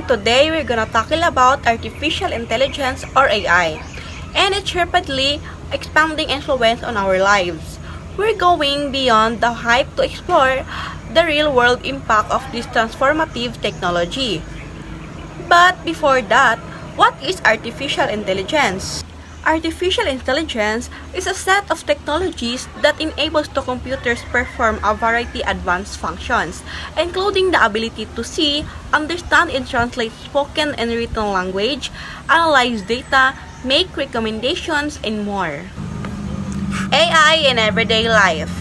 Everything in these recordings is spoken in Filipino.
today we're gonna tackle about artificial intelligence or AI and its rapidly expanding influence on our lives. We're going beyond the hype to explore the real-world impact of this transformative technology. But before that, what is artificial intelligence? Artificial intelligence is a set of technologies that enables the computers perform a variety of advanced functions, including the ability to see, understand and translate spoken and written language, analyze data, make recommendations, and more. AI in everyday life.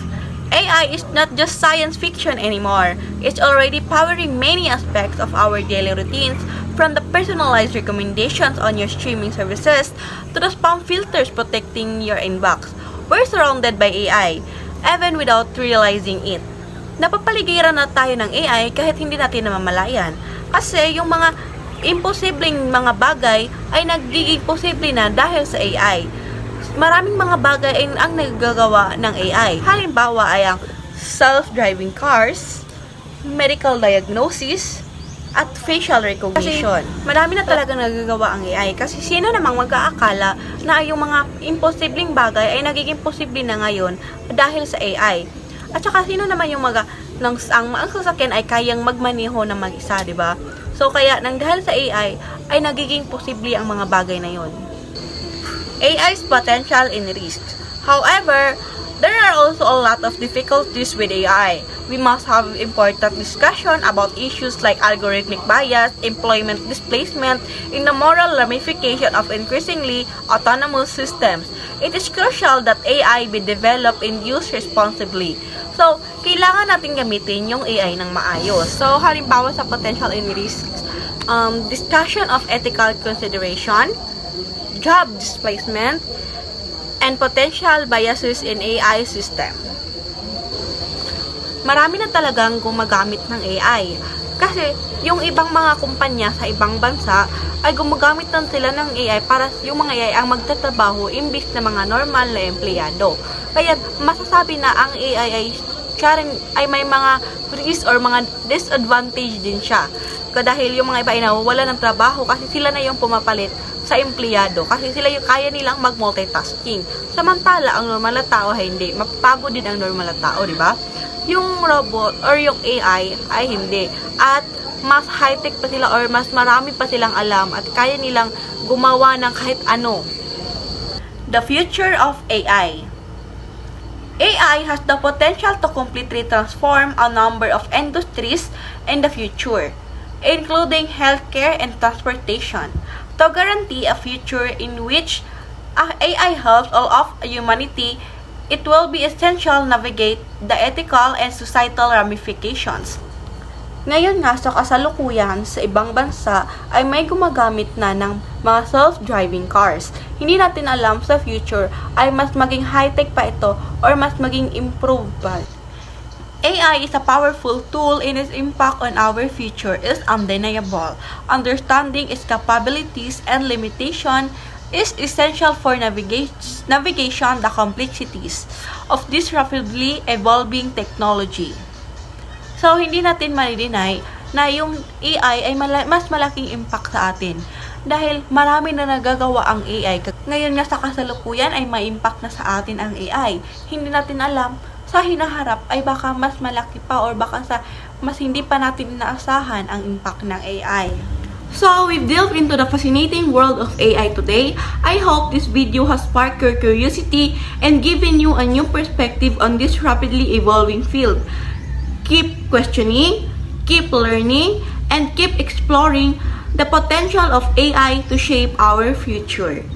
AI is not just science fiction anymore. It's already powering many aspects of our daily routines, from the personalized recommendations on your streaming services to the spam filters protecting your inbox. We're surrounded by AI, even without realizing it. Napapaligiran na tayo ng AI kahit hindi natin namamalayan. Kasi yung mga imposibleng mga bagay ay nagiging posible na dahil sa AI. Maraming mga bagay ang nagagawa ng AI. Halimbawa ay ang self-driving cars, medical diagnosis, at facial recognition. Kasi marami na talagang nagagawa ang AI kasi sino namang mag-aakala na yung mga imposibleng bagay ay nagiging posible na ngayon dahil sa AI. At saka sino naman yung ang sasakyan ay kayang magmaneho na mag-isa, di ba? So kaya nang dahil sa AI ay nagiging posible ang mga bagay na yon. AI's potential and risks. However, there are also a lot of difficulties with AI. We must have important discussion about issues like algorithmic bias, employment displacement, and the moral ramification of increasingly autonomous systems. It is crucial that AI be developed and used responsibly. So, kailangan natin gamitin yung AI ng maayos. So, halimbawa sa potential and risks, discussion of ethical consideration, job displacement, and potential biases in AI system. Marami na talagang gumagamit ng AI. Kasi yung ibang mga kumpanya sa ibang bansa ay gumagamit na sila ng AI para yung mga AI ang magtatrabaho imbis na mga normal na empleyado. Kaya masasabi na ang AI ay may mga risks or mga disadvantage din siya. Dahil yung mga iba ay nawawala ng trabaho kasi sila na yung pumapalit sa empleyado kasi sila yung kaya nilang mag-multitasking. Samantala, ang normal na tao ay hindi. Mapapagod din ang normal na tao, di ba? Yung robot or yung AI ay hindi. At mas high-tech pa sila or mas marami pa silang alam at kaya nilang gumawa ng kahit ano. The future of AI. AI has the potential to completely transform a number of industries in the future, including healthcare and transportation, to guarantee a future in which AI helps all of humanity. It will be essential navigate the ethical and societal ramifications. Ngayon nga sa kasalukuyan sa ibang bansa ay may gumagamit na ng mga self-driving cars. Hindi natin alam sa future ay mas maging high-tech pa ito or mas maging improved pa. AI is a powerful tool and its impact on our future is undeniable. Understanding its capabilities and limitation is essential for navigation the complexities of this rapidly evolving technology. So, hindi natin ma-deny na yung AI ay mas malaking impact sa atin. Dahil marami na nagagawa ang AI. Ngayon nga sa kasalukuyan ay may impact na sa atin ang AI. Hindi natin alam sa hinaharap ay baka mas malaki pa or baka sa mas hindi pa natin inaasahan ang impact ng AI. So, we've delved into the fascinating world of AI today. I hope this video has sparked your curiosity and given you a new perspective on this rapidly evolving field. Keep questioning, keep learning, and keep exploring the potential of AI to shape our future.